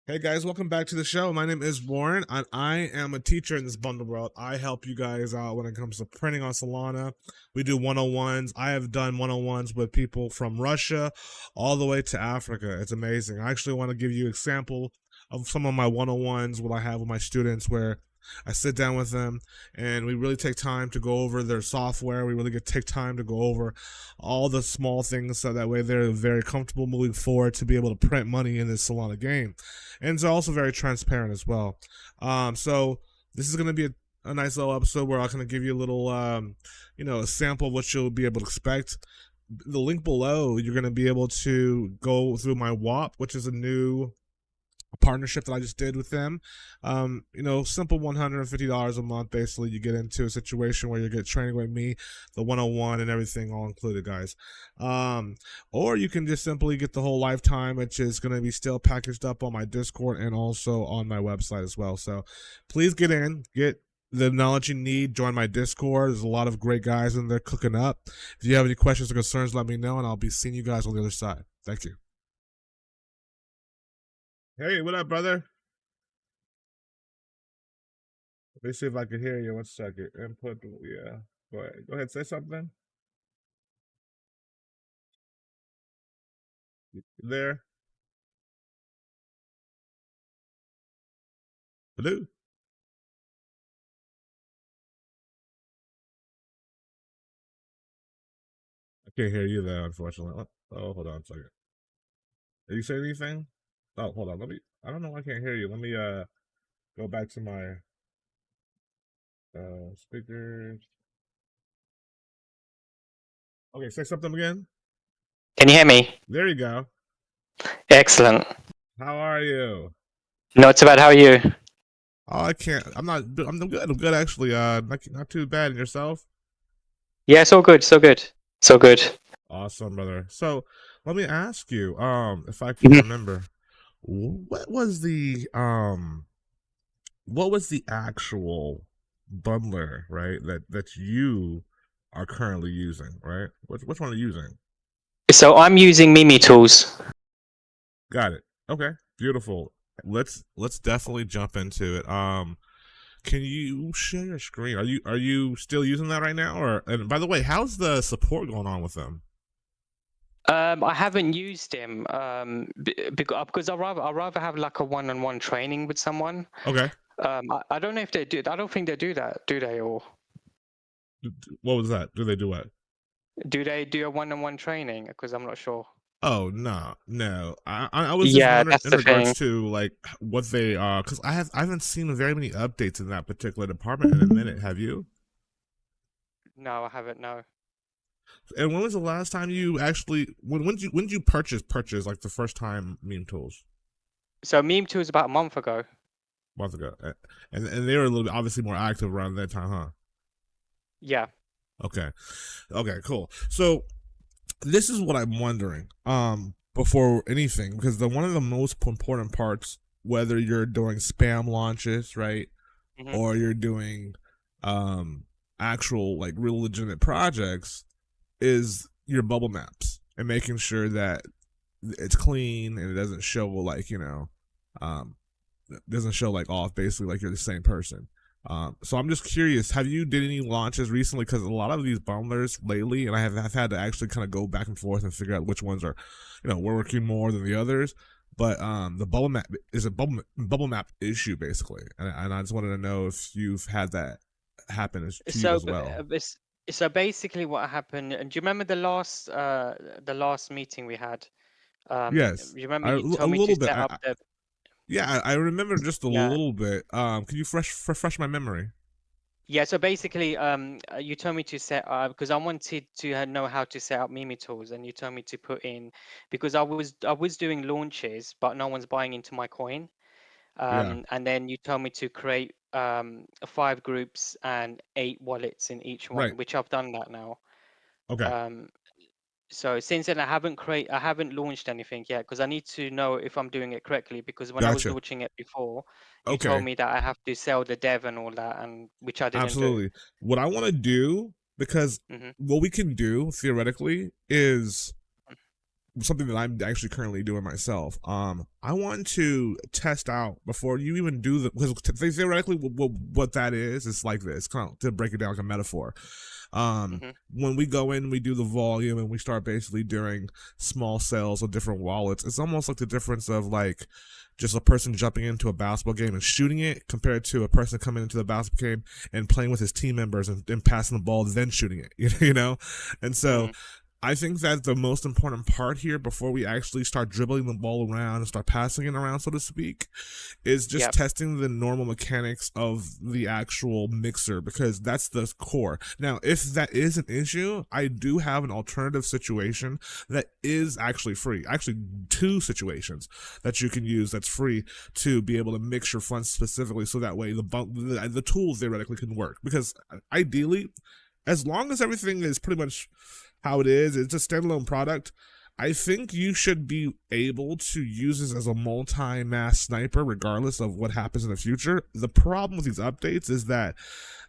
Hey guys, welcome back to the show. My name is Warren, and I am a teacher in this bundle world. I help you guys out when it comes to printing on Solana. We do 101s. I have done 101s with people from Russia all the way to Africa. It's amazing. I actually want to give you an example of some of my 101s, what I have with my students, where I sit down with them and we really take time to go over their software. We really take time to go over all the small things so that way they're very comfortable moving forward to be able to print money in this Solana game. And it's also very transparent as well. So this is going to be a nice little episode where I'm going to give you a little, a sample of what you'll be able to expect. The link below, you're going to be able to go through my WAP, which is a new partnership that I just did with them. Simple $150 a month. Basically, you get into a situation where you get training with me, the 101 and everything all included, guys. Or you can just simply get the whole lifetime, which is going to be still packaged up on my Discord and also on my website as well. So please get the knowledge you need. Join my Discord. There's a lot of great guys in there cooking up. If you have any questions or concerns, let me know, and I'll be seeing you guys on the other side. Thank you. Hey, what up, brother? Let me see if I can hear you. 1 second. Input, yeah. Go ahead, say something. You there? Hello? I can't hear you there, unfortunately. Oh, hold on a second. Did you say anything? Oh, hold on. I don't know why I can't hear you. Let me go back to my speakers. Okay, say something again. Can you hear me? There you go. Excellent. How are you? Not too bad. How are you? Oh, I can't. I'm not. I'm good. I'm good actually. Not too bad. And yourself? Yeah, it's all good. So good. So good. Awesome, brother. So, let me ask you, if I can Mhm. remember, what was the actual bundler, right? That you are currently using, right? Which one are you using? So I'm using Mimi tools. Got it. Okay, beautiful. Let's definitely jump into it. Can you share your screen? Are you still using that right now? Or, and by the way, how's the support going on with them? I haven't used him because I rather have like a one-on-one training with someone. Okay. I don't know if they do. I don't think they do that, do they? Or What was that? Do they do what? do they do a one-on-one training? Because I'm not sure. Oh no, no. I was just Yeah, wondering that's in the regards thing. to like what they because I haven't seen very many updates in that particular department in a minute. Have you? No, I haven't. No. And when was the last time you actually when did you purchase like the first time meme tools? So meme tools about a month ago. A month ago, and they were a little bit obviously more active around that time, huh? Yeah. Okay, okay, cool. So this is what I'm wondering. Before anything, because one of the most important parts, whether you're doing spam launches, right, Hmm. or you're doing um actual like real legitimate projects, is your bubble maps and making sure that it's clean and it doesn't show like um doesn't show like off basically like you're the same person. So I'm just curious, have you did any launches recently? Because a lot of these bundlers lately, and I've had to actually kind of go back and forth and figure out which ones are, working more than the others. But the bubble map is a bubble map issue basically, and I just wanted to know if you've had that happen to you So, as well. so basically, what happened? And do you remember the last meeting we had? Yes, You remember I you a told me to little bit. set up the Yeah, I remember just a yeah little bit. Can you refresh my memory? yeah. So basically, you told me to set because I wanted to know how to set up Mimi tools, and you told me to put in because I was doing launches, but no one's buying into my coin. Yeah. And then you told me to create 5 groups and 8 wallets in each Right. one, which I've done that now. Okay. Um, So since then, I haven't launched anything yet because I need to know if I'm doing it correctly. Because when I was Gotcha. launching it before, you told Okay. me that I have to sell the dev and all that, and which I didn't do. Absolutely. What I want to do, because Hmm. what we can do theoretically is something that I'm actually currently doing myself. I want to test out before you even do the, because theoretically what that is like this, kind of to break it down like a metaphor. Hmm. When we go in, we do the volume and we start basically doing small sales of different wallets. It's almost like the difference of like just a person jumping into a basketball game and shooting it compared to a person coming into the basketball game and playing with his team members and passing the ball, then shooting it, you know? And so Mm. I think that the most important part here before we actually start dribbling the ball around and start passing it around, so to speak, is just Yep. testing the normal mechanics of the actual mixer because that's the core. Now, if that is an issue, I do have an alternative situation that is actually free. Actually, two situations that you can use that's free to be able to mix your funds specifically so that way the tool theoretically can work. Because ideally, as long as everything is pretty much how it is, it's a standalone product. I think you should be able to use this as a multi-mass sniper regardless of what happens in the future. The problem with these updates is that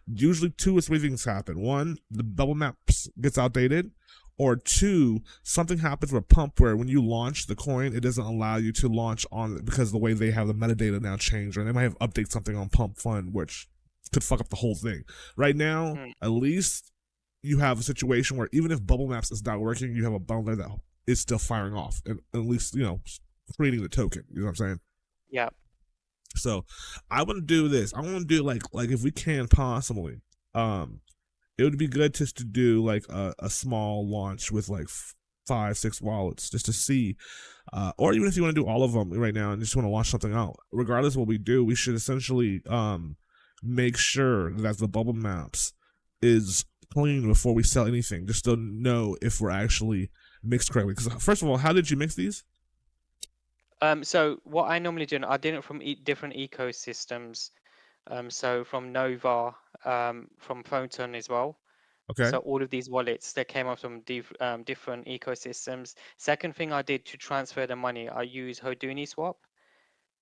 usually two or three things happen. One, the bubble maps gets outdated, or two, something happens with pump where when you launch the coin, it doesn't allow you to launch on it because the way they have the metadata now changed, or they might have update something on pump fund, which could fuck up the whole thing. Right now, Mm. at least you have a situation where even if bubble maps is not working, you have a bundler that is still firing off and at least, creating the token. You know what I'm saying? Yep. So I want to do this. I want to do like if we can possibly, it would be good just to do like a small launch with like 5-6 wallets just to see, or even if you want to do all of them right now and just want to launch something out. Regardless of what we do, we should essentially make sure that the bubble maps is clean before we sell anything, just to know if we're actually mixed correctly. Because first of all, how did you mix these? So what I normally do, and I did it from different ecosystems. So from Nova, from Photon as well. Okay, So all of these wallets that came up from different ecosystems. Second thing I did to transfer the money, I use Houdini Swap.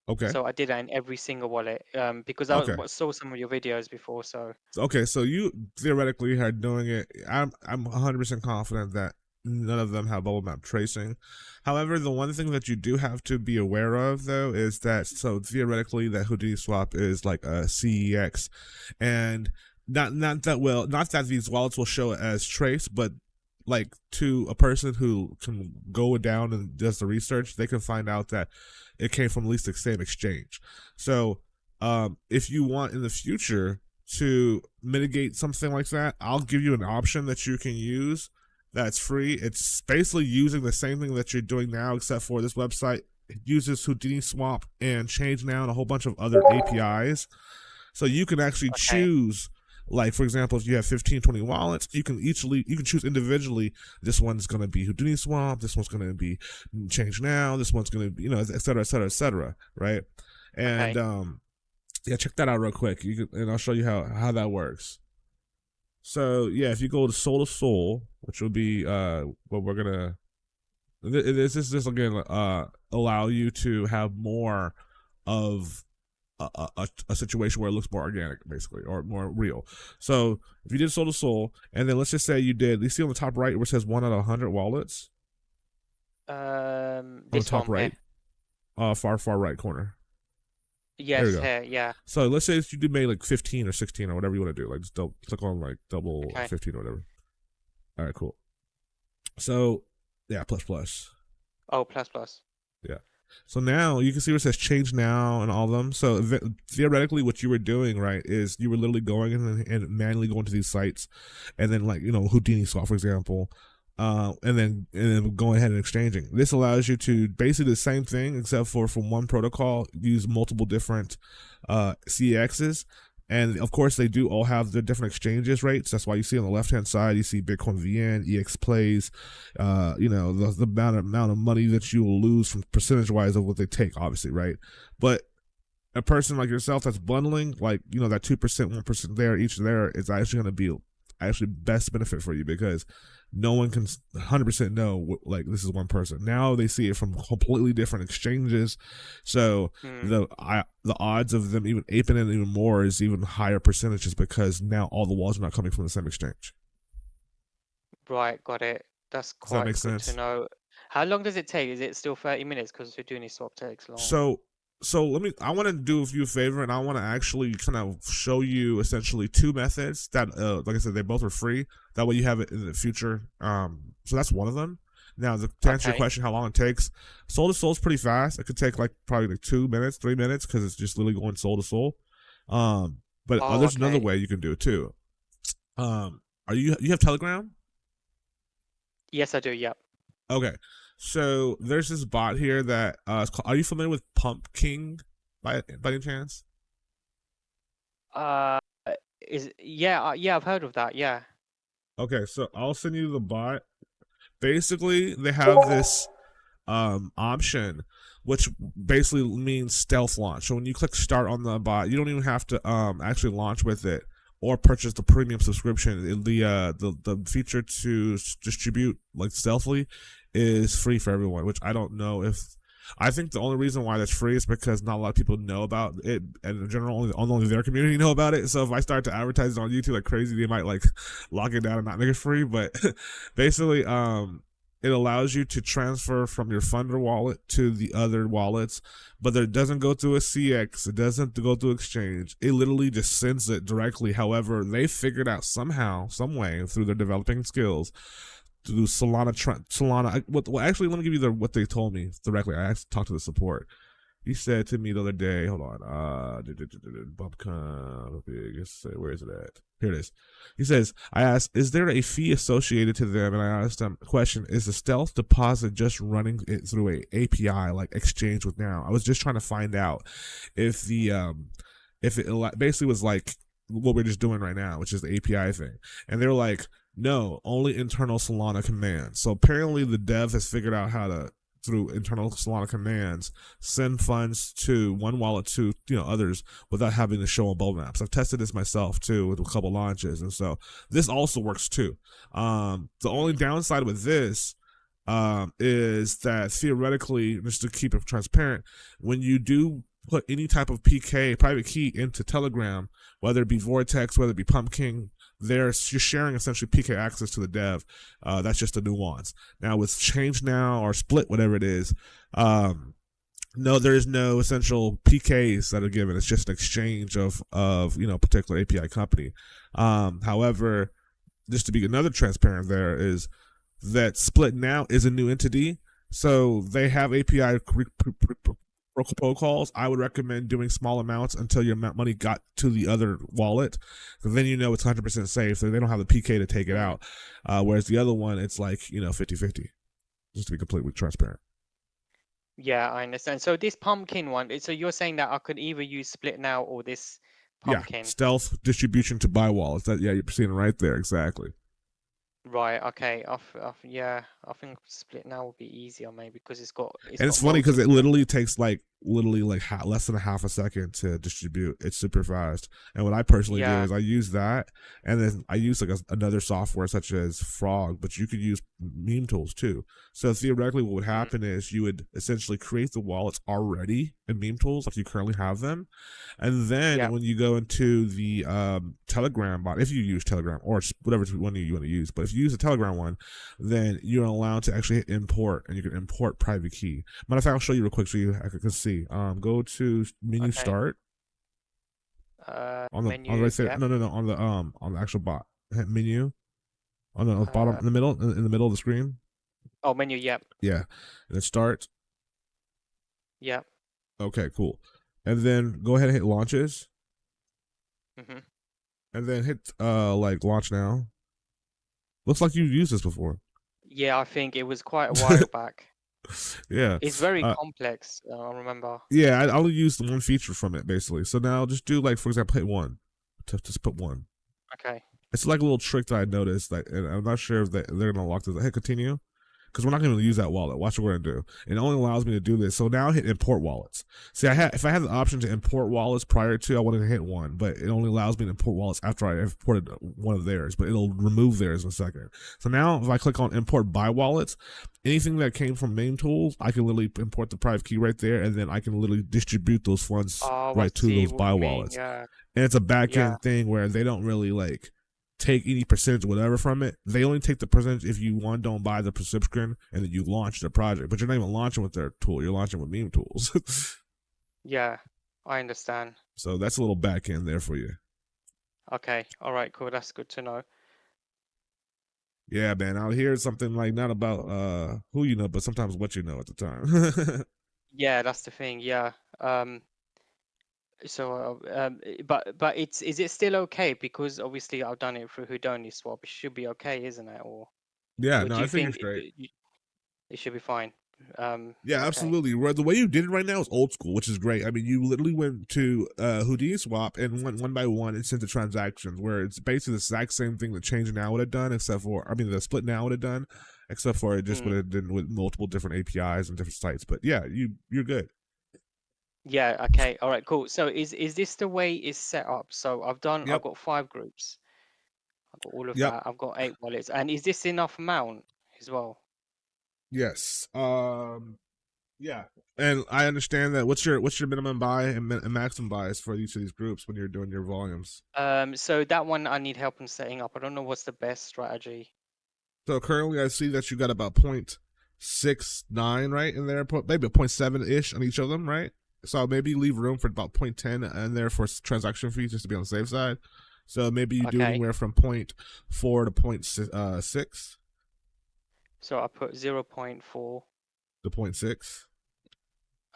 okay, So I did that in every single wallet because I okay. saw some of your videos before. So Okay, so you theoretically are doing it. I'm 100% confident that none of them have bubble map tracing. However, the one thing that you do have to be aware of though is that so theoretically that Houdini swap is like a CEX, and not that these wallets will show it as trace, but like to a person who can go down and does the research, they can find out that it came from at least the same exchange. So if you want in the future to mitigate something like that, I'll give you an option that you can use that's free. It's basically using the same thing that you're doing now, except for this website it uses Houdini Swap and Change Now and a whole bunch of other APIs. So you can actually okay, choose, like for example, if you have 15, 20 wallets, you can choose individually. This one's going to be Houdini Swap. This one's going to be Change Now. This one's going to be, et cetera, et cetera, et cetera. Right. And okay. yeah, check that out real quick. And I'll show you how that works. So yeah, if you go to Soul, which will be what we're gonna, this is just again allow you to have more of a situation where it looks more organic, basically, or more real. So if you did Soul to Soul, and then let's just say you did, you see on the top right where it says 1 out of 100 wallets on the This top one here. right, far right corner. There we Yes, go. here. Yeah. So let's say you did make like 15 or 16 or whatever you want to do. Like just click on like double Okay. 15 or whatever. All right, cool. So yeah, plus plus. Oh, plus plus. Yeah. So now you can see where it says change now and all of them. So theoretically, what you were doing, right, is you were literally going in and manually going to these sites, and then like Houdini Swap, for example, and then going ahead and exchanging. This allows you to basically the same thing except for from one protocol use multiple different CXs. And of course, they do all have the different exchanges rates. That's why you see on the left hand side, you see Bitcoin VN, EX Plays, the amount of money that you will lose from percentage wise of what they take, obviously, right? But a person like yourself that's bundling, like that 2%, 1% there, each there is actually going to be actually best benefit for you because no one can 100% know like this is one person. Now they see it from completely different exchanges, so Hmm. the odds of them even aping it even more is even higher percentages because now all the walls are not coming from the same exchange. Right, got it. That's Does that quite make good to sense? know. How long does it take? Is it still 30 minutes? Because we're doing this swap takes long. So I want to do you a favor, and I want to actually kind of show you essentially two methods that like I said, they both are free. That way you have it in the future. So that's one of them. Now, to answer your Okay. question, how long it takes, soul to soul is pretty fast. It could take like probably like 2 minutes, 3 minutes, because it's just literally going soul to soul. But Oh, there's another okay. way you can do it too. Are you have Telegram? Yes, I do. Yep. Okay, so there's this bot here that are you familiar with Pumpkin by any chance? Uh, yeah, I've heard of that. Yeah. Okay, so I'll send you the bot. Basically, they have this option, which basically means stealth launch. So when you click start on the bot, you don't even have to actually launch with it or purchase the premium subscription. The feature to distribute like stealthily is free for everyone, which I don't know if. I think the only reason why that's free is because not a lot of people know about it, and in general, only their community know about it. So if I start to advertise it on YouTube like crazy, they might like lock it down and not make it free. But basically, it allows you to transfer from your funder wallet to the other wallets, but it doesn't go through a CX. It doesn't go through exchange. It literally just sends it directly. However, they figured out somehow, some way through their developing skills to do Solana. Well, actually, let me give you what they told me directly. I actually talked to the support. He said to me the other day, hold on, Bubcon, where is it at? Here it is. He says, I asked, is there a fee associated to them? And I asked him, question, is the stealth deposit just running it through a API like Exchange with Now? I was just trying to find out if if it basically was like what we're just doing right now, which is the API thing. And they were like, no, only internal Solana commands. So apparently the dev has figured out how to, through internal Solana commands, send funds to one wallet to others without having to show on bubble maps. I've tested this myself too with a couple launches, and so this also works too. The only downside with this is that theoretically, just to keep it transparent, when you do put any type of PK private key into Telegram, whether it be Vortex, whether it be Pumpkin, you're sharing essentially PK access to the dev. That's just a nuance. Now with Change Now or Split, whatever it is, no, there is no essential PKs that are given. It's just an exchange of particular API company. However, just to be another transparent, there is that Split Now is a new entity, so they have API protocols. I would recommend doing small amounts until your money got to the other wallet, because then it's 100% safe. So they don't have the PK to take it out. Whereas the other one, it's like 50-50. Just to be completely transparent. Yeah, I understand. So this pumpkin one, so you're saying that I could either use Split Now or this Yeah, pumpkin. stealth distribution to buy wallets. Yeah, you're seeing it right there exactly. Right, okay. Yeah, I think Split Now would be easier maybe because it's And it's got funny because it multiple. literally takes like less than a half a second to distribute. It's super fast. And what I personally do Yeah, is I use that, and then I use like another software such as Frog, but you could use meme tools too. So theoretically, what would mm, happen is you would essentially create the wallets already in meme tools, like you currently have them, and then yeah, when you go into the Telegram bot, if you use Telegram or whatever one you want to use, but if you use the Telegram one, then you're allowed to actually hit import, and you can import private key. Matter of fact, I'll show you real quick so you can see. Go to menu okay. start on the Menu, right there. yeah. No, on the actual bot. Hit menu on the bottom Uh, in the middle of the screen. oh, menu, yeah, Yeah, and then start. yeah. Okay, cool. And then go ahead and hit launches, Mm-hmm. and then hit like launch now. Looks like you've used this before. Yeah, I think it was quite a while back. Yeah. It's very Uh, complex, I remember. yeah, I only used one feature from it basically. So now just do like, for example, hit one. Just put one. Okay. It's like a little trick that I noticed, that, and I'm not sure if they're gonna lock this. Hit continue, because we're not going to use that wallet. Watch what we're going to do. It only allows me to do this. So now hit import wallets. See, if I had the option to import wallets prior to, I wanted to hit one, but it only allows me to import wallets after I imported one of theirs, but it'll remove theirs in a second. So now if I click on import by wallets, anything that came from main tools, I can literally import the private key right there, and then I can literally distribute those funds Oh, I right to see those what buy you mean. wallets. Yeah, And it's a back yeah, end thing where they don't really like take any percentage, whatever, from it. They only take the percentage if you don't buy the subscription and then you launch the project. But you're not even launching with their tool; you're launching with meme tools. Yeah, I understand. So that's a little back end there for you. Okay, all right, cool. That's good to know. Yeah, man. Out here, it's something like not about who you know, but sometimes what you know at the time. Yeah, that's the thing. Yeah. But is it still okay? Because obviously I've done it through Whodonit swap. It should be okay, isn't it? Yeah, Or no, do I you think you're think straight. it should be fine? Yeah, Okay. absolutely. The way you did it right now is old school, which is great. I mean, you literally went to Houdini Swap and went one by one and sent the transactions, where it's basically the exact same thing the change now would have done, except for, I mean, the split now would have done, except for it just would Mm. have done with multiple different APIs and different sites. But yeah, you're good. Yeah, okay. All right, cool. So is this the way it's set up? So I've Yep. got 5 groups. I've got all of Yep. that. I've got 8 wallets. And is this enough amount as well? Yes. Yeah. And I understand that. What's your minimum buy and maximum buys for each of these groups when you're doing your volumes? So that one I need help in setting up. I don't know what's the best strategy. So currently, I see that you got about 0.69 right in there, maybe a 0.7 ish on each of them, right? So maybe leave room for about 0.10 in there for transaction fees just to be on the safe side. So maybe you do Okay. anywhere from 0.4 to 0.6 So I put 0.4. to 0.6.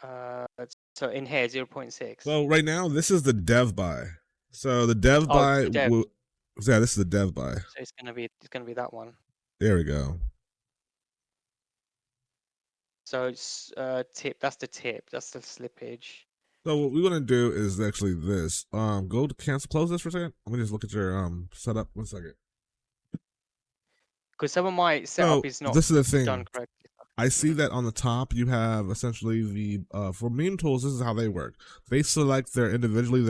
Uh, so in here 0.6. So right now, this is the dev buy. So the dev Oh, buy, the dev. yeah, this is the dev buy. So it's gonna be that one. There we go. So it's tip. That's the tip. That's the slippage. So what we want to do is actually this. Go to cancel, close this for a second. Let me just look at your setup. 1 second. Because some of my So setup is not this is the done thing. correctly. I see Mhm. that on the top you have essentially the for meme tools. This is how they work. They select their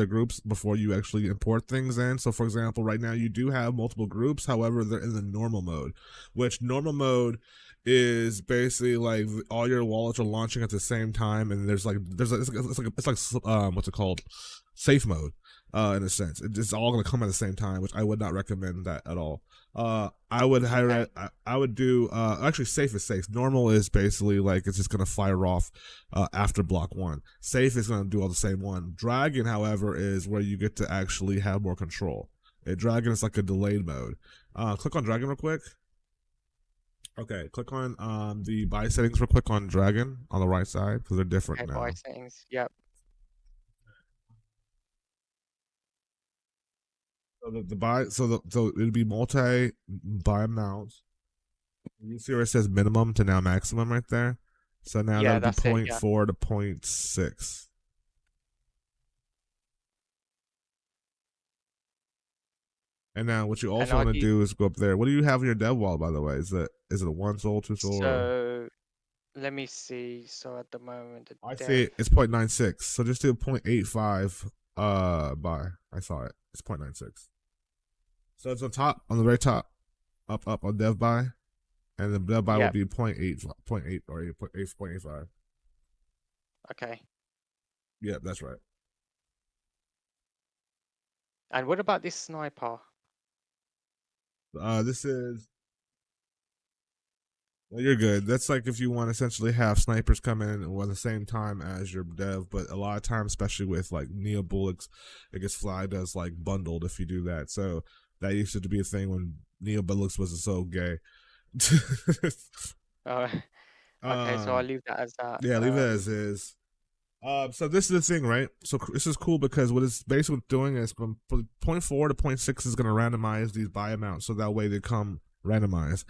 groups before you actually import things in. So for example, right now you do have multiple groups. However, they're in the normal mode, which normal mode is basically like all your wallets are launching at the same time, and it's like what's it called, safe mode. In a sense, it's all going to come at the same time, which I would not recommend that at all. I would hire. Okay. I would do. Actually, safe is safe. Normal is basically like it's just gonna fire off after block one. Safe is gonna do all the same one. Dragon, however, is where you get to actually have more control. Dragon is like a delayed mode. Click on Dragon real quick. Okay, click on the buy settings real quick on Dragon on the right side because they're different Okay. now. Buy settings. Yep. So the buy, so it'd be multi buy amounts. You see where it says minimum to now maximum right there. So now that Yeah, would be that's it. point Yeah. 0.4 to 0.6. And now what you And also I want to do. do is go up there. What do you have in your dev wall, by the way? Is it a 1 soul, 2 soul, or So let me see. So at the moment, the I see dev. it's 0.96. So just do 0.85 buy. I saw it. It's 0.96. So it's on top, on the very top, up on dev buy, and the dev buy will Yep. be 0.8 or 8.85. Okay. Yep, that's right. And what about this sniper? This is Well, you're good. That's like if you want to essentially have snipers come in at the same time as your dev, but a lot of times, especially with like Neo Bullocks, it gets flagged as like bundled if you do that. So that used to be a thing when Neo Bullocks wasn't so gay. Oh, okay. So I'll leave that as that. Yeah, leave it as is. So this is the thing, right? So this is cool because what it's basically doing is from 0.4 to 0.6 is going to randomize these buy amounts, so that way they come randomized.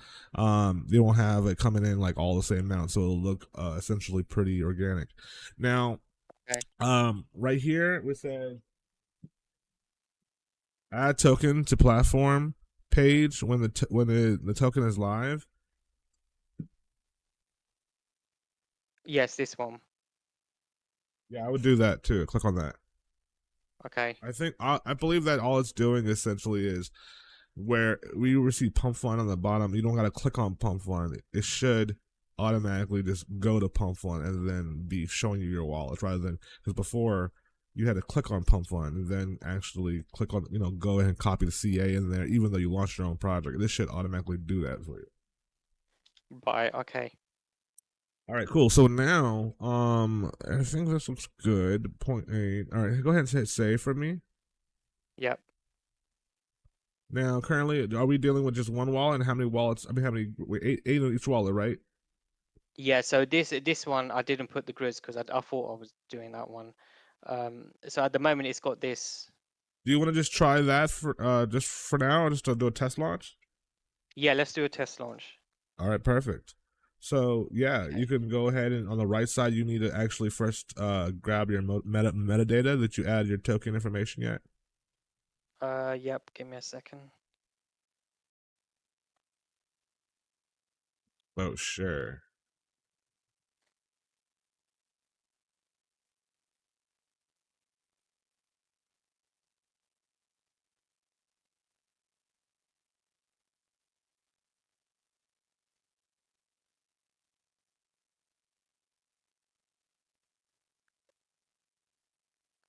They won't have it coming in like all the same amount, so it'll look essentially pretty organic. Now, Okay. right here we say add token to platform page when the token is live. Yes, this one. Yeah, I would do that too. Click on that. Okay. I believe that all it's doing essentially is where we receive pump fund on the bottom. You don't got to click on pump fund. It should automatically just go to pump fund and then be showing you your wallet rather than because before you had to click on Pump Fund and then actually click on, go ahead and copy the CA in there, even though you launched your own project. This should automatically do that for you. Right. Okay. All right, cool. So now, I think this looks good. Point 8. All right, go ahead and hit save for me. Yep. Now, currently, are we dealing with just one wallet? And how many wallets? I mean, how many? Wait, eight on each wallet, right? Yeah. So this one I didn't put the grids because I thought I was doing that one. So at the moment it's got this. Do you want to just try that for just for now, just to do a test launch? Yeah. Let's do a test launch. All right, perfect. So yeah, Okay. you can go ahead and on the right side, you need to actually first grab your metadata that you add your token information yet. Yep. Give me a second. Oh sure.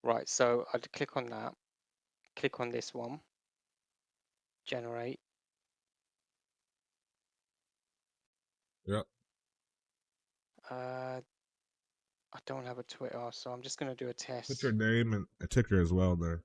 Right. So I'd click on that. Click on this one. Generate. Yep. I don't have a Twitter, so I'm just gonna do a Put your test. name and a ticker as well there.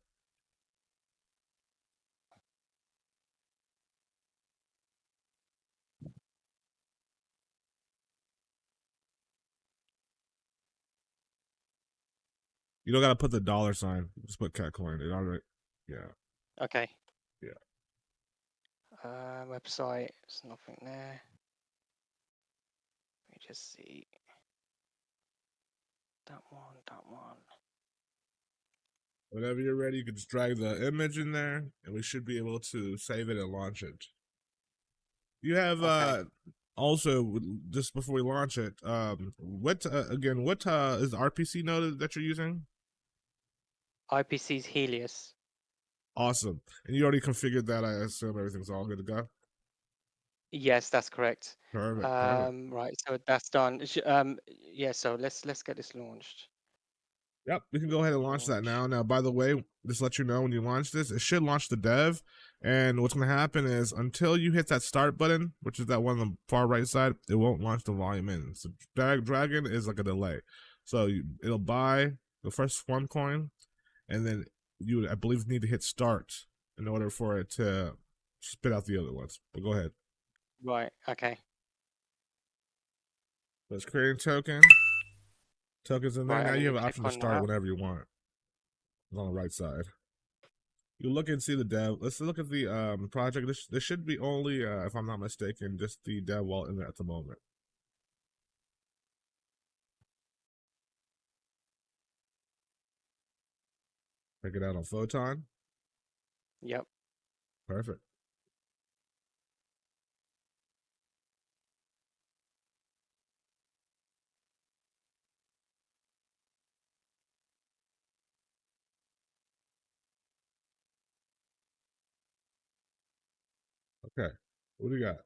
You don't gotta put the dollar sign. Just put catcoin. It already. Yeah. Okay. Yeah. Website. There's nothing there. Let me just see. That one. That one. Whenever you're ready, you can just drag the image in there, and we should be able to save it and launch it. You have Okay. also just before we launch it, what again? What is the RPC node that you're using? IPC's Helios. Awesome, and you already configured that. I assume everything's all good to go. Yes, that's correct. Perfect, perfect. Right. So that's done. Yeah. So let's get this launched. Yep, we can go ahead and launch that Launch. now. Now, by the way, just let you know when you launch this, it should launch the dev. And what's going to happen is until you hit that start button, which is that one on the far right side, it won't launch the volume in. So dragging is like a delay. So it'll buy the first one coin, and then you, I believe, need to hit start in order for it to spit out the other ones. But go ahead. Right. Okay. So it's creating token. Tokens in there. Right. Now And then you you have an click option to on start that. whenever you want. It's on the right side. You look and see the dev. Let's look at the project. This should be only, if I'm not mistaken, just the dev wallet in there at the moment. Check it out on Photon. Yep. Perfect. Okay. What do you got?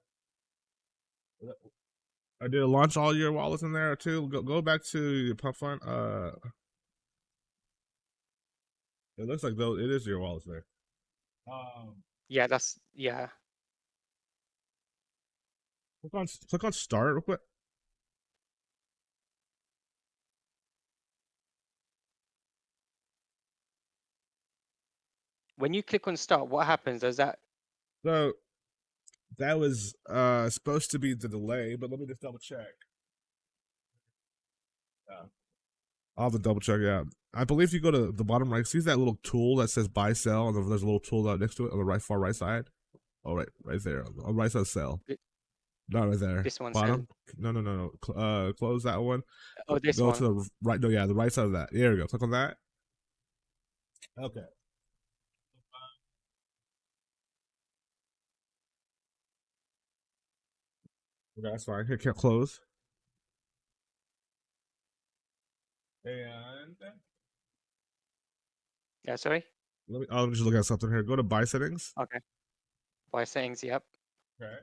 I did it launch all your wallets in there too. Go back to your pump fund. It looks like though it is your wallets there. Yeah. That's yeah. Click on start real quick. When you click on start, what happens? Does that? So that was supposed to be the delay, but let me just double check. I'll have to double check it out. I believe you go to the bottom right, see that little tool that says buy sell, and there's a little tool out next to it on the far right side. Oh, right there, on the right side sell. Not right there. This one sell. Bottom. No. Close that one. Oh, this Go to one. the right. No, yeah, the right side of that. There we go. Click on that. Okay. Okay, that's fine. Hit close. And Yeah. Sorry. I'll just look at something here. Go to buy settings. Okay. Buy settings. Yep. Okay.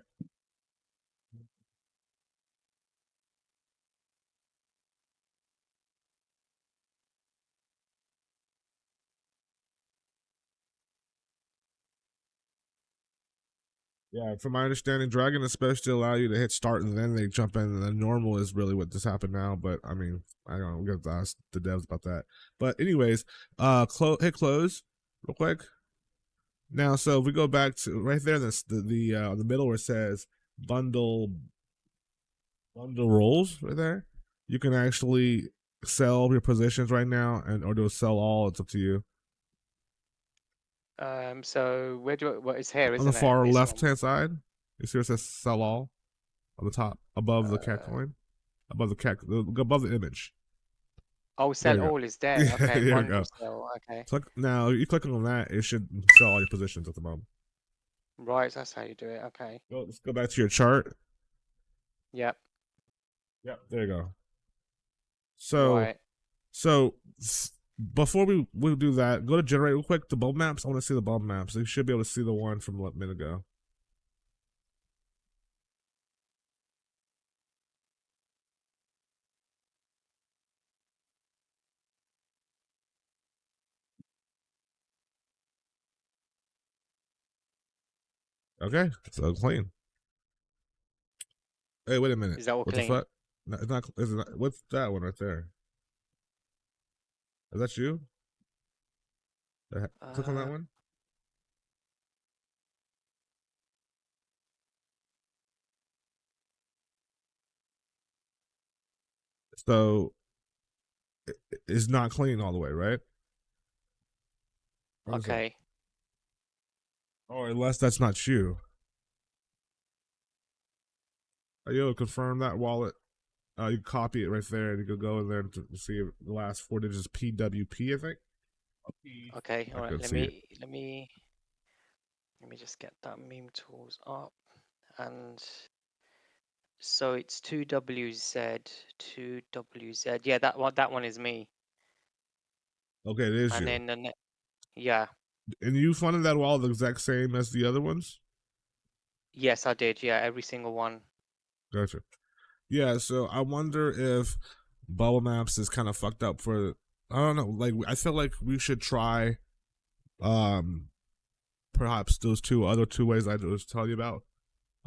Yeah, from my understanding, Dragon is supposed to allow you to hit start and then they jump in, and then normal is really what just happened now. But I mean, I don't know. We got to ask the devs about that. But anyways, hit close real quick. Now, so if we go back to right there, this the middle where it says bundle rolls right there, you can actually sell your positions right now, and or do a sell all. It's up to you. So where do I, what is here, On the isn't it? far This left one. hand side, you see where it says sell all on the top above the cat Uh, coin, above the cat, above the image. oh, There sell you go. all is there. Yeah, Okay, there we bundle go. sell. Okay, Click now. You clicking on that, it should sell all your positions at the moment. right. That's how you do it. Okay. Let's go back to your chart. Yep. Yep, there you go. So, Right. so before we do that, go to generate real quick. The bulb maps. I want to see the bulb maps. You should be able to see the one from a minute ago. Okay, so clean. Hey, wait a minute. Is that all What the clean? fuck? No, it's not. Is it not, what's that one right there? Is that you? Click on that Uh, one. So it's not clean all the way, right? What is that? okay. Or unless that's not you. Are you able to confirm that wallet? You can copy it right there, and you can go in there to see the last four digits PWP, I think. Okay. I All right. could Let see it. me let me just get that meme tools up. And so it's 2WZ, 2WZ. Yeah, that one is me. Okay, it is And you. then yeah. And you funded that wallet the exact same as the other ones? Yes, I did. Yeah, every single one. Gotcha. Yeah, so I wonder if Bubble Maps is kind of fucked up for I don't know, like I feel like we should try um perhaps those other two ways I was telling you about.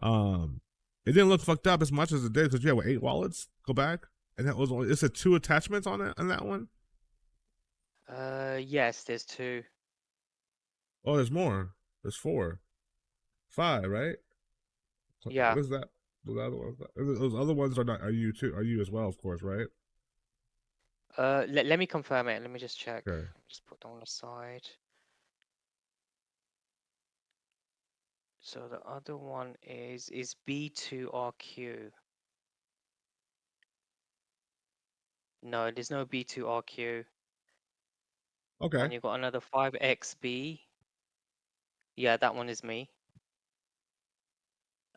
Um it didn't look fucked up as much as it did because you had 8 wallets. Go back. And that was only it's a 2 attachments on it on that one. Yes, there's two. Oh, there's more. There's 4. 5, right? Yeah. What is that? Those other ones, those other ones are not. Are you too? Are you as well? Of course, right? Let me confirm it. Let me just check. Okay. Just put that on the side. So the other one is B2RQ. No, there's no B2RQ. Okay. And you've got another 5XB. Yeah, that one is me.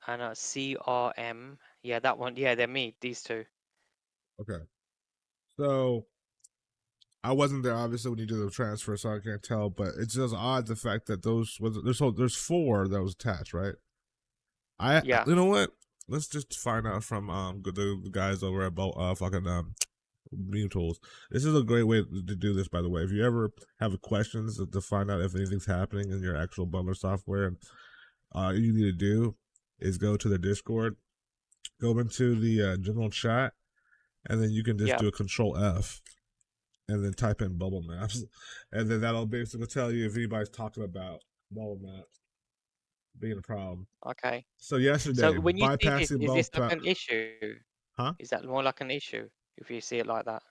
And a CRM. Yeah, that one. Yeah, they're me. These two. Okay. So I wasn't there obviously when you did the transfer, so I can't tell. But it's just odd the fact that those was there's 4 that was attached, right? Yeah. You know what? Let's just find out from the guys over at fucking meme tools. This is a great way to do this, by the way. If you ever have questions to find out if anything's happening in your actual bundler software, you need to do is go to the Discord, go into the general chat, and then you can just Yeah. do a Control F, and then type in bubble maps, and then that'll basically tell you if anybody's talking about bubble maps being a problem. Okay. So yesterday, So when you see this, bypassing is this both, like an issue? huh? Is that more like an issue if you see it like that?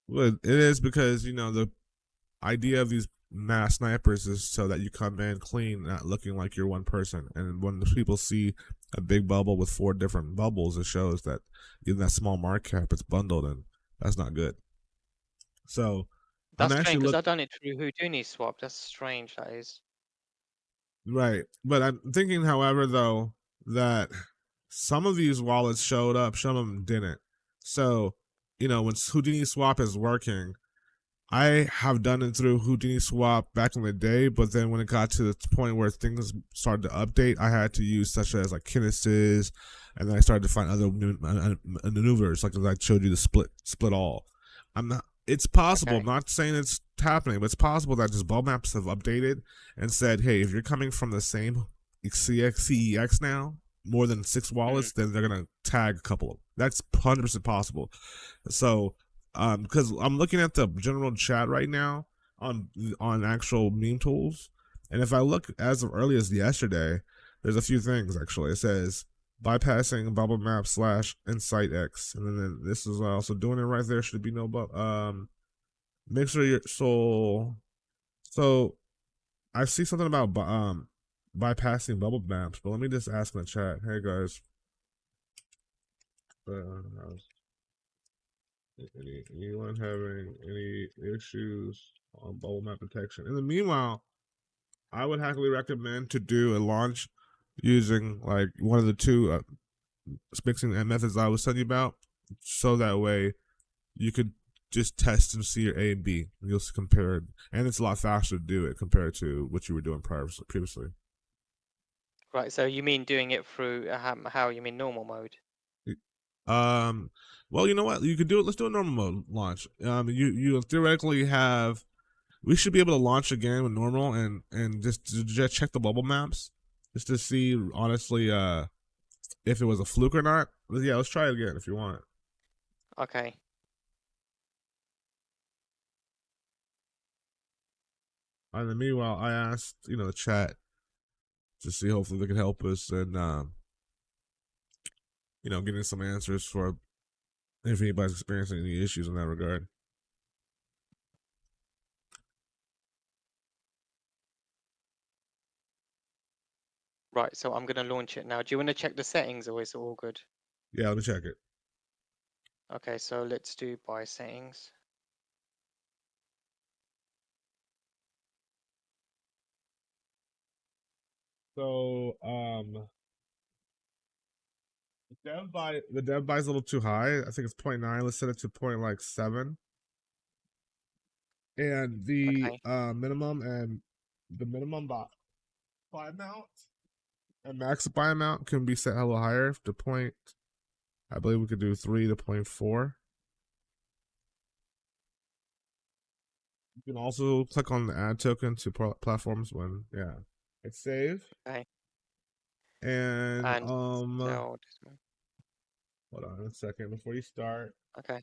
Well, it is because the idea of these mass snipers is so that you come in clean, not looking like you're one person. And when the people see a big bubble with 4 different bubbles, it shows that in that small market cap, it's bundled, and that's not good. So I'm That's strange actually because look I've done it through Houdini swap. That's strange. That is. right, but I'm thinking, however, though, that some of these wallets showed up, some of them didn't. So when Houdini swap is working, I have done it through Houdini Swap back in the day, but then when it got to the point where things started to update, I had to use such as like Kinesis, and then I started to find other maneuvers, like I showed you the split all. I'm not. It's possible. I'm Okay. not saying it's happening, but it's possible that just ball maps have updated and said, "Hey, if you're coming from the same CEX now, more than 6 Mm. wallets, then they're gonna tag a couple of them. That's 100% possible. So, because I'm looking at the general chat right now on actual meme tools, and if I look as of early as yesterday, there's a few things actually. It says bypassing bubble map slash insight X, and then this is also doing it right there. Should be no make sure your so I see something about bypassing bubble maps, but let me just ask in the chat. Hey guys, anyone having any issues on bubble map detection? In the meanwhile, I would highly recommend to do a launch using like one of the two mixing methods I was telling you about, so that way you could just test and see your A and B. And you'll compare it, and it's a lot faster to do it compared to what you were doing previously. Right. So you mean doing it through how you mean normal mode? Um, well, you know what? You could do it. Let's do a normal mode launch. You theoretically have. We should be able to launch again with normal and just check the bubble maps, just to see honestly if it was a fluke or not. But yeah, let's try it again if you want. Okay. And then meanwhile, I asked the chat to see hopefully they can help us and getting some answers for if anybody's experiencing any issues in that regard. Right. So I'm gonna launch it now. Do you want to check the settings, or is it all good? Yeah, let me check it. Okay. So let's do by settings. So the dev buy is a little too high. I think it's 0.9. Let's set it to 0.7. And Okay. the minimum buy amount and max buy amount can be set a little higher to point. I believe we could do 3 to 0.4. You can also click on the add token to platforms when it's save. Okay. And And sell this one. hold on a second before you start. Okay.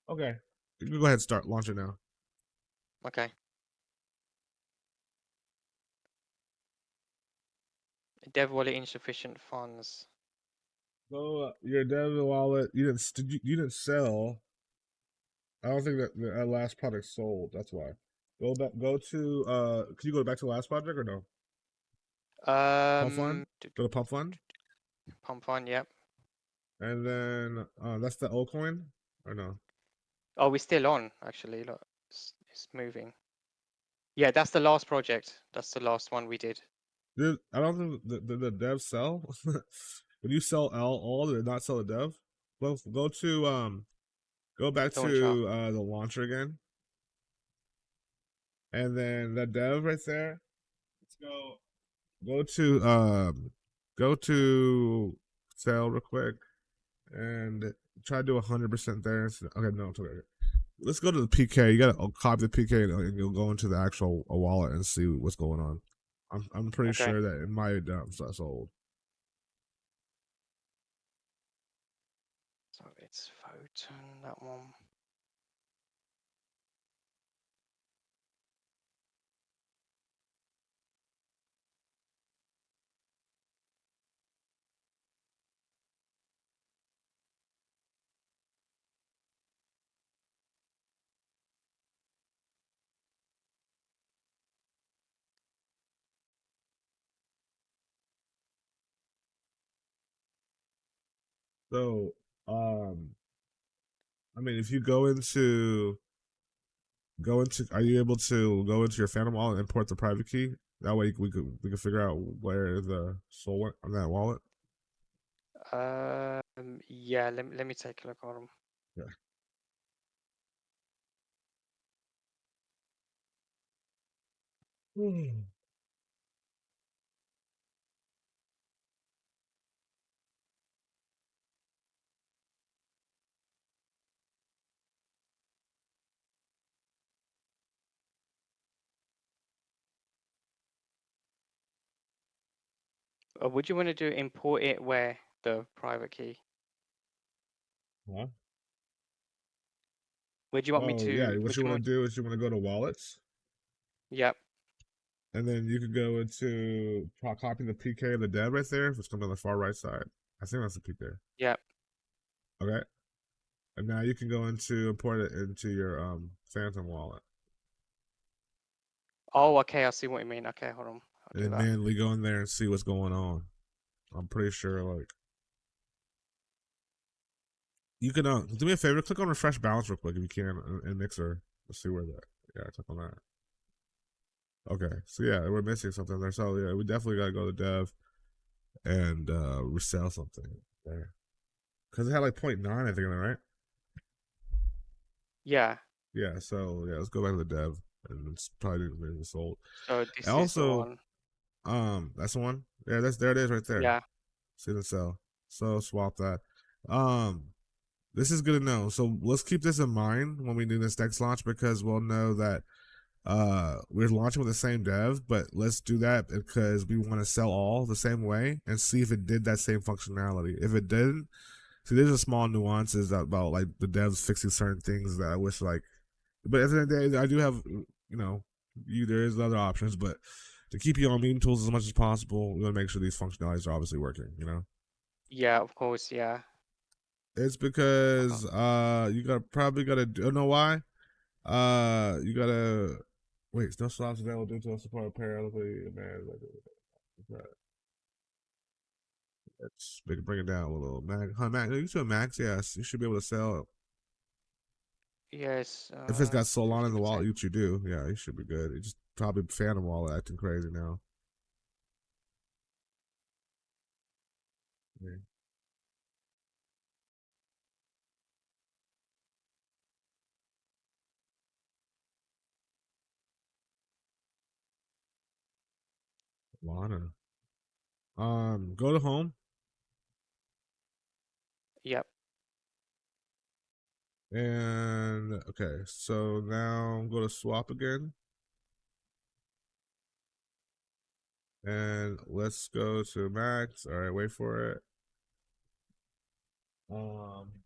Okay, you can go ahead and start launch it now. Okay. Dev wallet insufficient funds. So your dev wallet, you didn't sell. I don't think that the last product sold. That's why. Go back. Go to. Can you go back to the last project or no? Pump fund. Go to pump fund, Pump fund. Yep. and then that's the old coin or no? Oh, we're still on actually. Look, it's moving. Yeah, that's the last project. That's the last one we did. Dude, I don't think the dev sell. When you sell all, did it not sell a dev? Well, go back Launcher. to the launcher again, and then the dev right there. Let's go to go to sale real quick and try to do 100% there. Okay, no, it's okay. Let's go to the PK. You gotta copy the PK and you'll go into the actual wallet and see what's going on. I'm pretty Okay. sure that it might have sold. So it's Photon, that one. So, I mean, if you are you able to go into your Phantom wallet and import the private key? That way we could figure out where the soul went on that wallet. Yeah, let me take a look on them. Yeah. would you want to do import it where the private key? Huh? Where do you want me Oh yeah, to? what Which you want one? to do is you want to go to wallets, Yep. and then you could go into copy the PK of the dev right there, which is on the far right side. I think that's the PK. Yep. Okay, and now you can go into import it into your Phantom wallet, Oh, okay. I see what you mean. Okay, hold on. I'll and do then that. manually go in there and see what's going on. I'm pretty sure like you can do me a favor, click on refresh balance real quick if you can in Mixer. Let's see where that. Yeah, click on that. Okay, so yeah, we're missing something there. So yeah, we definitely gotta go to dev and resell something there because it had like 0.9, I think, in there, right? Yeah. Yeah. So yeah, let's go back to the dev, and it's probably been sold. So And this is the also, one. that's the one. Yeah, that's there. It is right there. Yeah. See the sell. So swap that. Um, this is good to know. So let's keep this in mind when we do this next launch because we'll know that we're launching with the same dev, but let's do that because we want to sell all the same way and see if it did that same functionality. If it didn't, see, there's a small nuances about like the devs fixing certain things that I wish like. But at the end of the day, I do have there is other options, but to keep you on meme tools as much as possible, we want to make sure these functionalities are obviously working. Yeah, of course. Yeah. It's Uh-huh. because you probably gotta do. Know why? You gotta wait. No slots available due to a support parallelly. Man, let's bring it down a little. Max, you said max. Yes, you should be able to sell Yes. if it's got Solana in the wallet. 50%. Which you do. Yeah, you should be good. It just probably Phantom wallet acting crazy now. Yeah. Solana. Go to home Yep. and okay. So now go to swap again, and let's go to max. All right, wait for it. Um,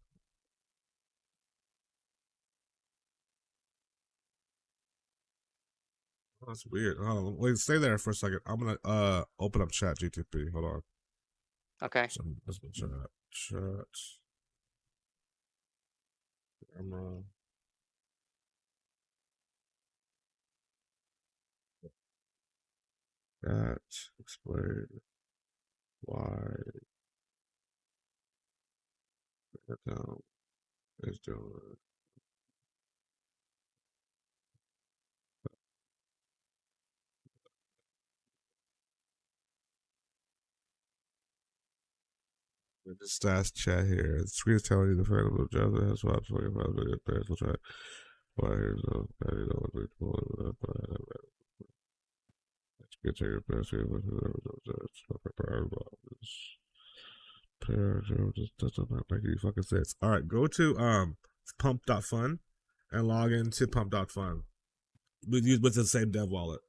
that's weird. Hold on, wait, stay there for a second. I'm gonna open up Chat GTP. Hold on. Okay. So let's go chat. Camera. Chat. Explain why that down is doing. Just ask chat here. The screen is telling you the fact of the job that has swaps 25 million pairs. We'll try. Why here's the you know what we pull it up. Get your best here with just doesn't make any fucking sense. All right, go to pump.fun and log into pump.fun with the same dev wallet.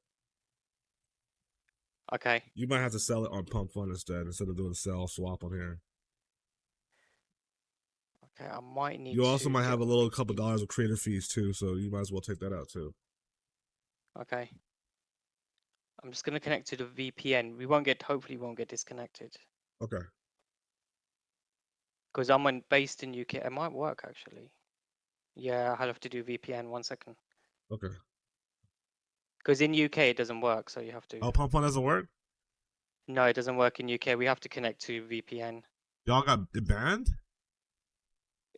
Okay. You might have to sell it on pump fun instead of doing sell swap on here. Okay. I might need You also to might get have a on little couple VP. dollars of creator fees too, so you might as well take that out too. Okay. I'm just gonna connect to the VPN. Hopefully we won't get disconnected Okay. because I'm based in UK. It might work actually. Yeah, I'll have to do VPN. 1 second. Okay. Because in UK it doesn't work, so you have to. Oh, pump fun doesn't work. No, it doesn't work in UK. We have to connect to VPN. Y'all got it banned.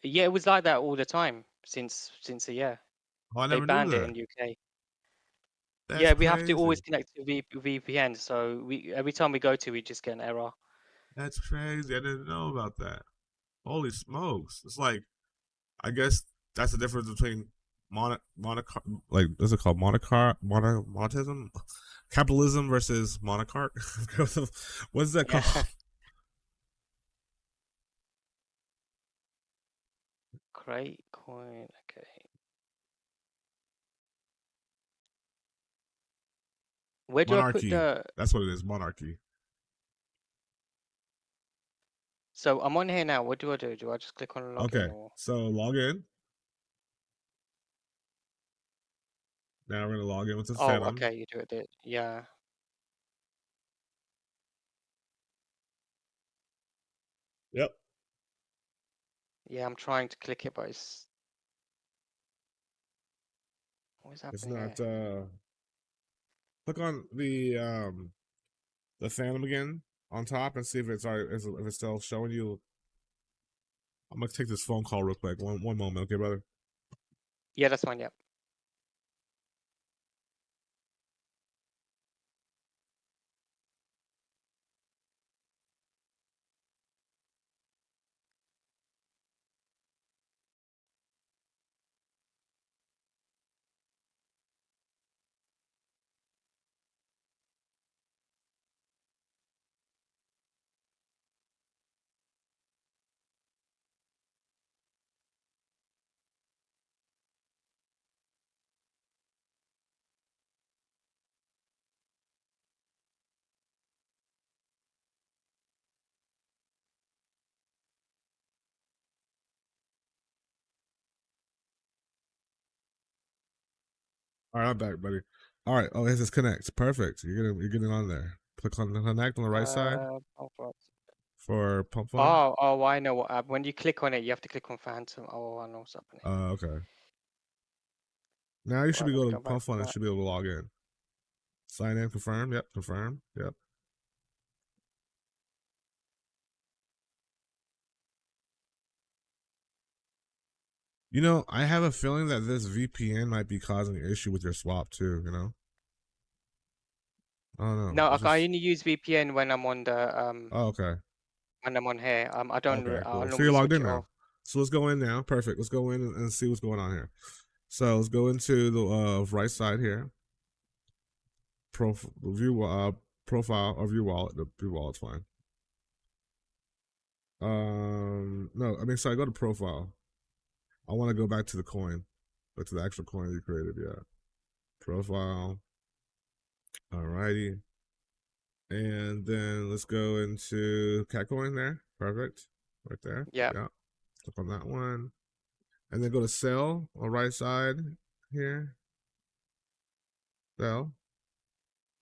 Yeah, it was like that all the time since a year. Oh, I They never knew banned it that. in UK. That's Yeah, we have to always crazy. connect to VPN. So we every time we go to, we just get an error. That's crazy. I didn't know about that. Holy smokes! It's like I guess that's the difference between like what's it called monetism, capitalism versus monarch. What's that Yeah, called? great coin. Okay, where do I put Monarchy. the? That's what it is. Monarchy. So I'm on here now. What do I do? Do I just click on login Okay, or? so log in. Now we're gonna log in with the Oh, Phantom. okay, you do it there. Yeah. Yep. Yeah, I'm trying to click it, but what's It's happening not. here? Click on the Phantom again on top and see if it's already if it's still showing you. I'm gonna take this phone call real quick. One moment, okay, brother. Yeah, that's fine. Yep. All right, I'm back, buddy. All right. Oh, it says connect. Perfect. You're getting on there. Click on the connect on the right side Oh, right. for Pump Fun. Oh, I know what. When you click on it, you have to click on Phantom. Oh, I know what's happening. Okay. Now you should Right, be let me going to go back Pump to Fun and that. should be able to log in. Sign in, confirm. Yep, confirm. Yep. You know, I have a feeling that this VPN might be causing an issue with your swap too. You know, I don't know. No, It's I just. only use VPN when I'm on the Oh, okay. when I'm on here. I don't. Okay, I'll cool. So normally you're logged switch in it now. off. So let's go in now. Perfect. Let's go in and see what's going on here. So let's go into the right side here. View profile or view wallet. The view wallet's fine. No, I mean, sorry. Go to profile. I want to go back to the coin, back to the actual coin you created. Yeah, profile. Alrighty, and then let's go into cat coin there. Perfect, right there. Yeah. Yeah, click on that one, and then go to sell on the right side here. Sell,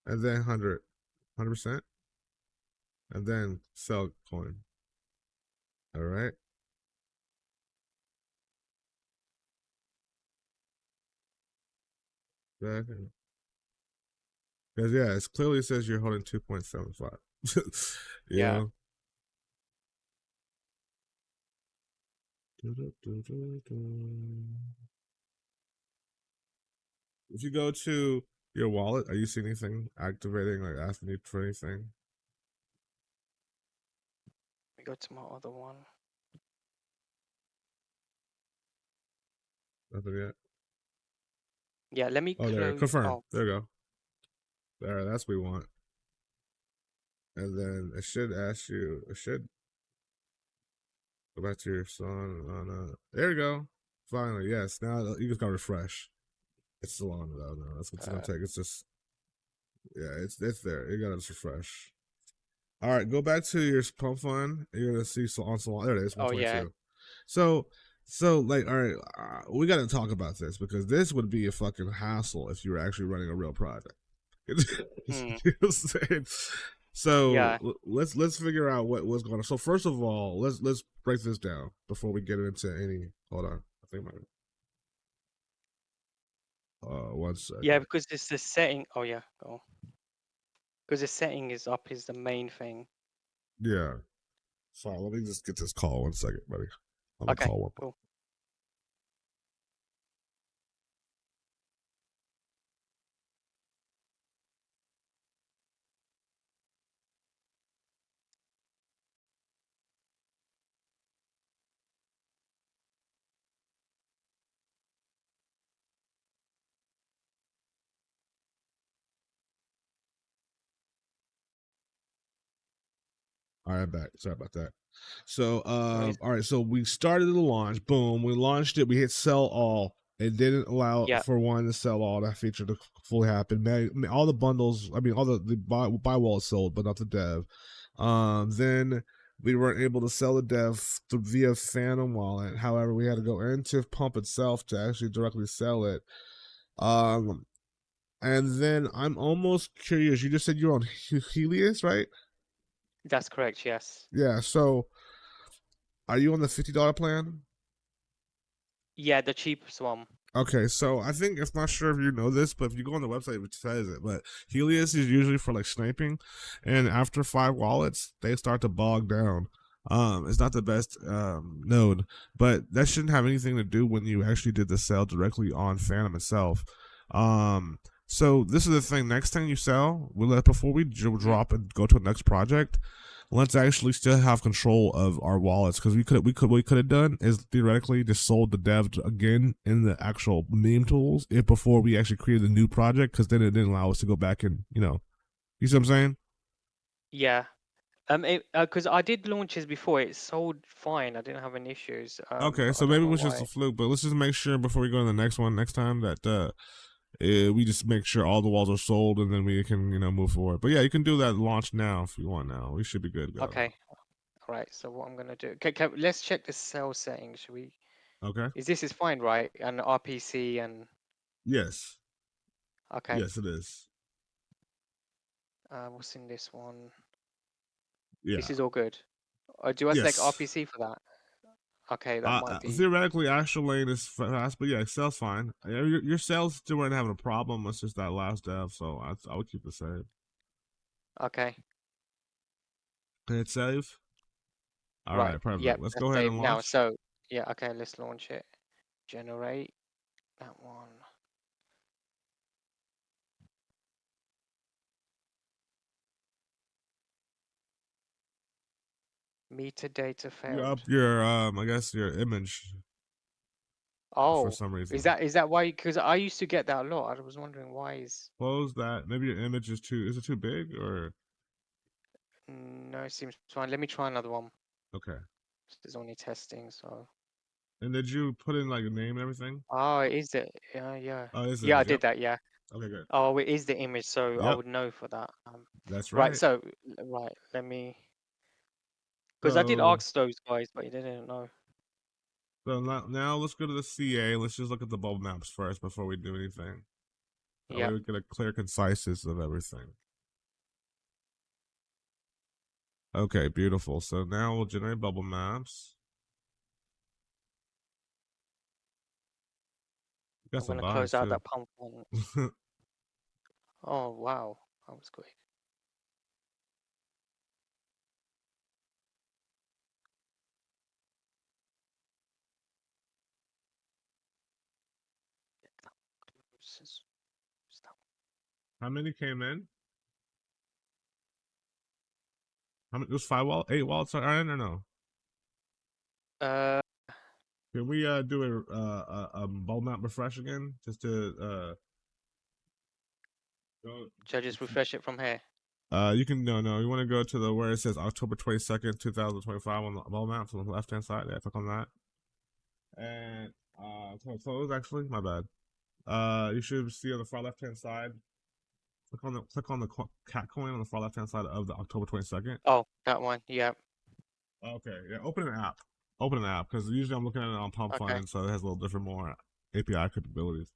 and then 100%, and then sell coin. All right. Because yeah, it clearly says you're holding 2.75. you Yeah. know. If you go to your wallet, are you seeing anything activating, like asking you for anything? Let me go to my other one. Nothing yet. Yeah. Let me Oh, there. close. Confirm. Oh, There you go. There. That's what we want. And then it should ask you. It should go back to your song. Oh, no. There you go. Finally, yes. Now you just gotta refresh. It's still on though. No, that's what it's gonna uh, take. It's just yeah. It's there. You gotta just refresh. All right, go back to your pump fund. You're gonna see on Solana. There it is, oh yeah. 122. So, so like, all right, we got to talk about this because this would be a fucking hassle if you were actually running a real project. you Hmm. know what I'm saying? So Yeah. let's figure out what's going on. So first of all, let's break this down before we get into any. Hold on, I think my 1 second. Yeah, because it's the setting. Oh yeah. Go. Because the setting is up is the main thing. Yeah. Sorry, let me just get this call 1 second, buddy. I'm gonna Okay. call one. Cool. All right, back. Sorry about that. So, Nice. all right. So we started the launch. Boom. We launched it. We hit sell all. It didn't allow Yeah. for one to sell all. That feature to fully happen. All the bundles. I mean, all the buy wallet sold, but not the dev. Then we weren't able to sell the dev via Phantom Wallet. However, we had to go into Pump itself to actually directly sell it. Um, and then I'm almost curious. You just said you're on Helios, right? That's correct. Yes. Yeah. So, are you on the $50 plan? Yeah, the cheapest one. Okay, so I think it's not sure if you know this, but if you go on the website, it says it. But Helios is usually for like sniping, and after 5 wallets, they start to bog down. It's not the best node, but that shouldn't have anything to do when you actually did the sell directly on Phantom itself. Um, so this is the thing. Next time you sell, we let before we Mhm. drop and go to the next project, let's actually still have control of our wallets because what we could have done is theoretically just sold the dev again in the actual meme tools if before we actually created a new project because then it didn't allow us to go back and you see what I'm saying? Yeah. Because I did launches before, it sold fine. I didn't have any issues. Okay, But I so don't maybe it know was just why. a fluke, but let's just make sure before we go to the next one next time that we just make sure all the walls are sold and then we can move forward. But yeah, you can do that launch now if you want. Now we should be good to go Okay. All right. So what I'm gonna do? Okay, let's check the cell settings. Should we? now. Okay. Is fine, right? And RPC and Yes. okay. Yes, it is. What's in this one? This Yeah. is all good. Do I select Yes. RPC for that? Okay, that might be Theoretically, Astral Lane is fast, but yeah, Excel's fine. Your sales still weren't having a problem. It's just that last dev, so I would keep the same. okay. Hit save. All Right. right, perfect. Yep. Let's Let's go ahead save and now. launch. So yeah. Okay. Let's launch it. Generate that one. Metadata You failed. up your I guess your image for Oh, some is reason. that why? Because I used to get that a lot. I was wondering why is. Close that. Maybe your image is too. Is it too big or No, it seems fine. Let me try another one. okay? There's only testing, so. And did you put in like a name and everything? Oh, it is the yeah. Oh, it's the Yeah, I image. did Yep. that. Yeah. Okay, good. Oh, it is the image, so I Yep, would know for that. that's Right. right. So right. Let me. Because I did So ask those guys, but they didn't know. now let's go to the CA. Let's just look at the bubble maps first before we do anything. That way Yep. we get a clear conciseness of everything. Okay, beautiful. So now we'll generate bubble maps. We got I'm some gonna close buys out too. that pump one. Oh wow, that was quick. This is- How many came in? How many? It was 8 wallets are in or no? Uh, Can we do a bubble map refresh again just to go? should I just refresh it from here? You can no, you want to go to the where it says October 22nd, 2025 on the bubble maps on the left hand side. Yeah, click on that. And close actually. My bad. You should see on the far left hand side. Click on the cat coin on the far left hand side of the October 22nd. Oh, that one. Yep. Okay, yeah. Open an app. Open an app because usually I'm looking at it on Pump Okay. Fund, so it has a little different, more API capabilities.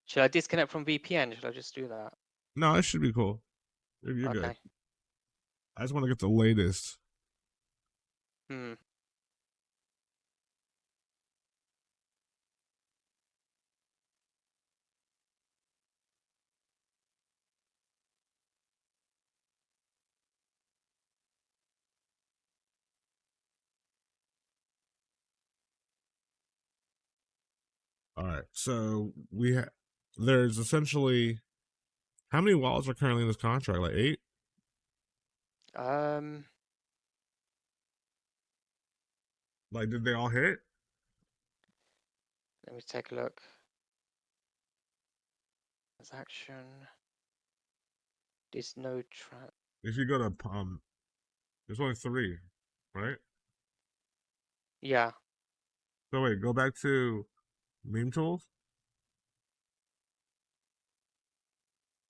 Should I disconnect from VPN? Should I just do that? No, it should be cool. You're good. Okay. I just want to get the latest. Hmm. All right, so there's essentially how many wallets are currently in this contract? Like 8? Um. Like, did they all hit? Let me take a look. Transaction. There's no tra. If you go to there's only 3, right? Yeah. So wait, go back to meme tools.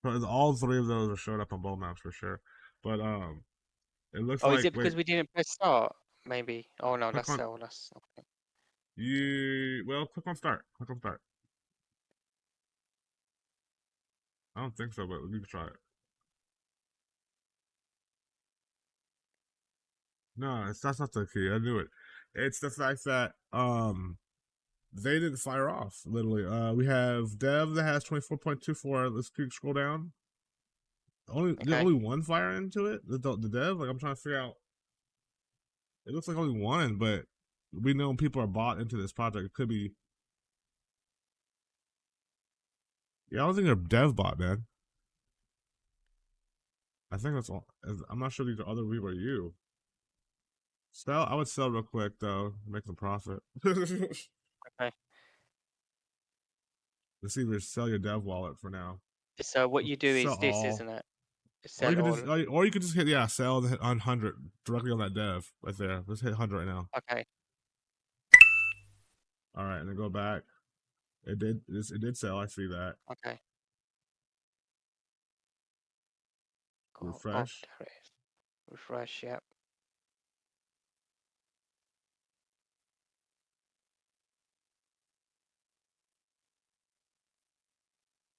So all 3 of those are showed up on both maps for sure. But It looks Oh, is like it wait, because we didn't press start? Maybe. Oh no, click that's on sell. That's okay. click on start. Click on start. I don't think so, but we can try it. No, that's not the key. I knew it. It's the fact that they didn't fire off. Literally, we have Dev that has 24.24. Let's keep scroll down. There's Okay. only one fire into it. The Dev. Like I'm trying to figure out. It looks like only one, but we know people are bought into this project. It could be. Yeah, I don't think they're Dev bot, man. I think that's all. I'm not sure these are other people or you. Sell. I would sell real quick though, make some profit. Let's Okay. see if you sell your Dev wallet for now. So what you do Sell is this, all. isn't it? Or you Sell could all. just, or you could just hit sell and hit on 100 directly on that dev right there. Let's hit 100 right now. Okay. All right, and then go back. It did sell. I see that. Okay. Cool. Oh, Refresh. there it is. Refresh. Yep.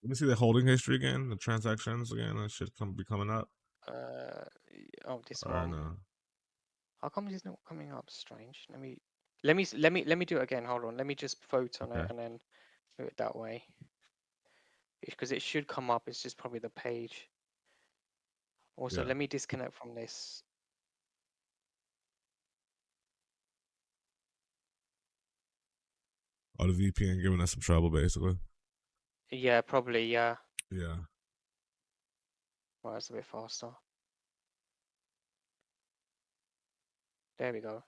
Let me see the holding history again. The transactions again. That should be coming up. Uh. Oh, this Or one. no. How come it's not coming up? Strange. Let me do it again. Hold on. Let me just vote on it Okay. and then do it that way. Because it should come up. It's just probably the page. Also, Yeah. let me disconnect from this. Oh, the VPN giving us some trouble basically. Yeah, probably. Yeah. Yeah. Well, it's a bit faster. There we go.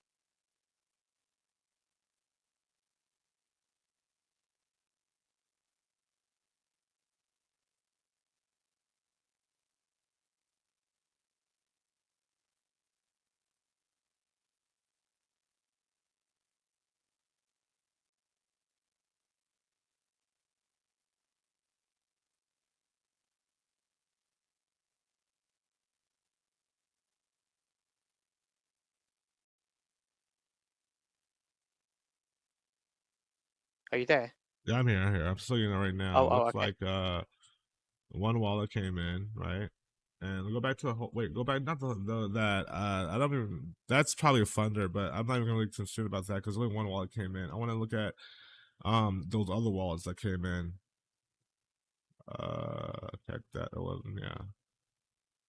Are you there? Yeah, I'm here. I'm here. I'm still getting it right now. Oh, It oh, looks okay. like one wallet came in, right? And go back to the whole. Wait, go back. Not the that. I don't even. That's probably a funder, but I'm not even gonna be concerned about that because only one wallet came in. I want to look at those other wallets that came in. Check that 11. Yeah, I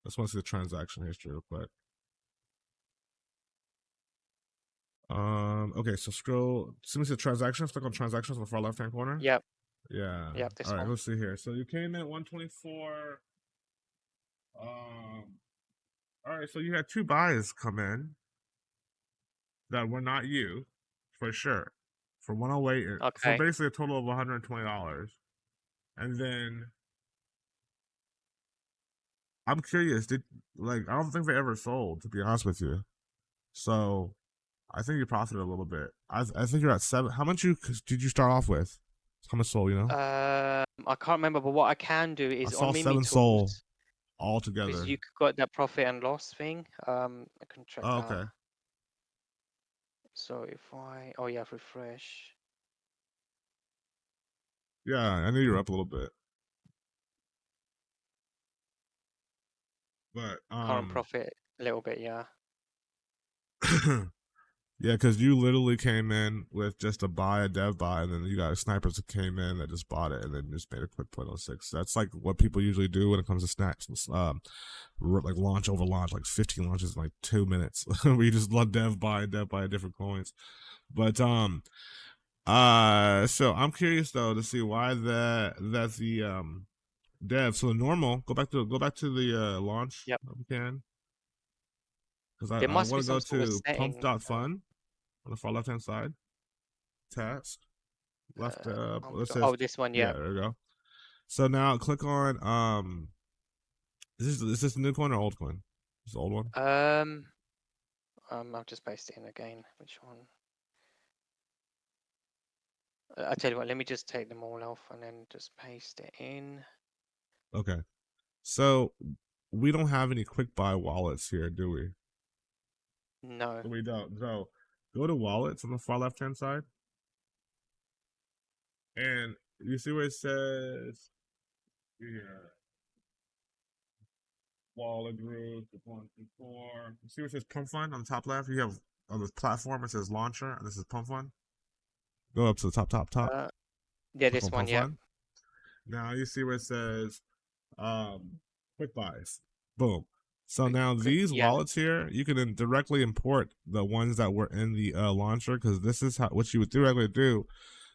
just want to see the transaction history real quick. Okay, so scroll. See me the transactions. Click on transactions on the far left hand corner. Yep. Yeah. Yep. This All right. one. Let's see here. So you came in at 124. Um. All right. So you had two buys come in that were not you, for sure, for 108, for Okay. basically a total of $120. And then I'm curious, I don't think they ever sold, to be honest with you. So I think you profited a little bit. I think you're at seven. How much did you start off with? How much sold? I can't remember, but what I can do I is on saw Mimi seven sold Tools, all because together. you got that profit and loss thing. I can check Oh, that. okay. So if oh yeah, refresh. Yeah, I knew you were up a little bit, but Current profit a little bit, yeah. yeah, because you literally came in with just a buy, a dev buy, and then you got snipers that came in that just bought it and then just made a quick 0.06. That's like what people usually do when it comes to snacks. Like launch over launch, like 15 launches in like 2 minutes. We just let dev buy, different coins. But so I'm curious though to see why that's the dev. So the normal, go back to the launch Yep. if we can. Because There I must be want to go some sort of to setting. pump.fun on the far left hand side. Task. Left it says Oh, this one, yeah, yeah. there we go. So now click on is this a new coin or old coin? This the old one? I'll just paste it in again. Which one? I tell you what, let me just take them all off and then just paste it in. Okay. So we don't have any quick buy wallets here, do we? No. We don't. So go to wallets on the far left hand side, and you see where it says here wallet group, one through four. You see where it says Pump Fund on the top left? You have on the platform it says launcher, and this is Pump Fund. Go up to the top. Uh, yeah, Click this on one. Pump Yeah. Fund. Now you see where it says quick buys. Boom. So Quick, now quick. these Yeah. wallets here, you can directly import the ones that were in the launcher because this is how what you would theoretically do.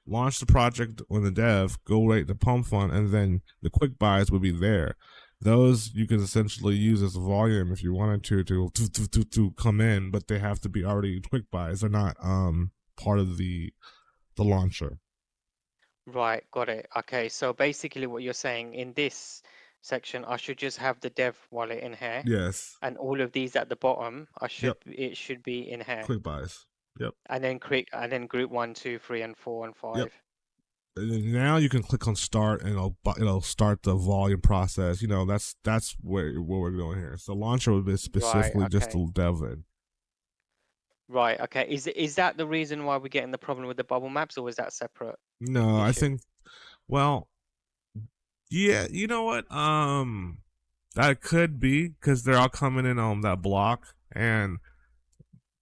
Launch the project on the dev, go right to Pump Fund, and then the quick buys would be there. Those you can essentially use as volume if you wanted to come in, but they have to be already quick buys. They're not part of the launcher. Right. Got it. Okay. So basically, what you're saying in this section, I should just have the dev wallet in here, Yes. and all of these at the bottom, Yep. it should be in here, Quick buys. Yep. and then group 1, 2, 3, and 4 and Yep. 5. And then now you can click on start and it'll start the volume process. That's where we're going here. So launcher would be Right. specifically just Okay. to dev in. Right. Okay. Is that the reason why we're getting the problem with the bubble maps, or is that separate No, I issue? think well, yeah, you know what? That could be because they're all coming in on that block, and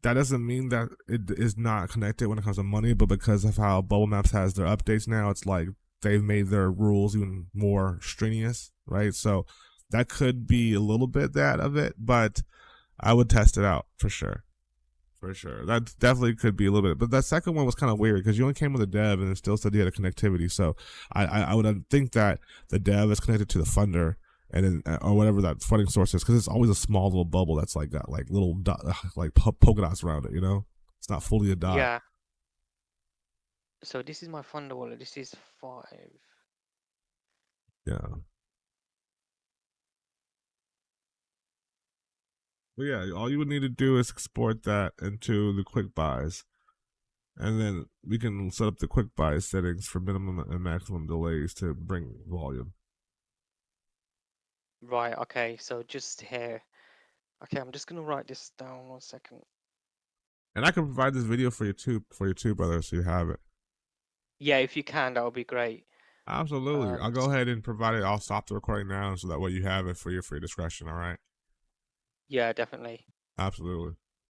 that doesn't mean that it is not connected when it comes to money, but because of how Bubble Maps has their updates now, it's like they've made their rules even more strenuous, right? So that could be a little bit that of it, but I would test it out for sure. For sure. That definitely could be a little bit. But that second one was kind of weird because you only came with a dev and it still said you had a connectivity. So I would think that the dev is connected to the funder and then, or whatever that funding source is because it's always a small little bubble that's like got like little dot, like polka dots around it, It's not fully a dot. Yeah. So this is my funder wallet. This is 5. Yeah. But yeah, all you would need to do is export that into the quick buys. And then we can set up the quick buy settings for minimum and maximum delays to bring volume. Right. Okay. So just here. Okay. I'm just gonna write this down 1 second. And I can provide this video for your two brothers so you have it. Yeah, if you can, that would be great. Absolutely. I'll go ahead and provide it. I'll stop the recording now so that way you have it for your free discretion, all right? Yeah, definitely. Absolutely.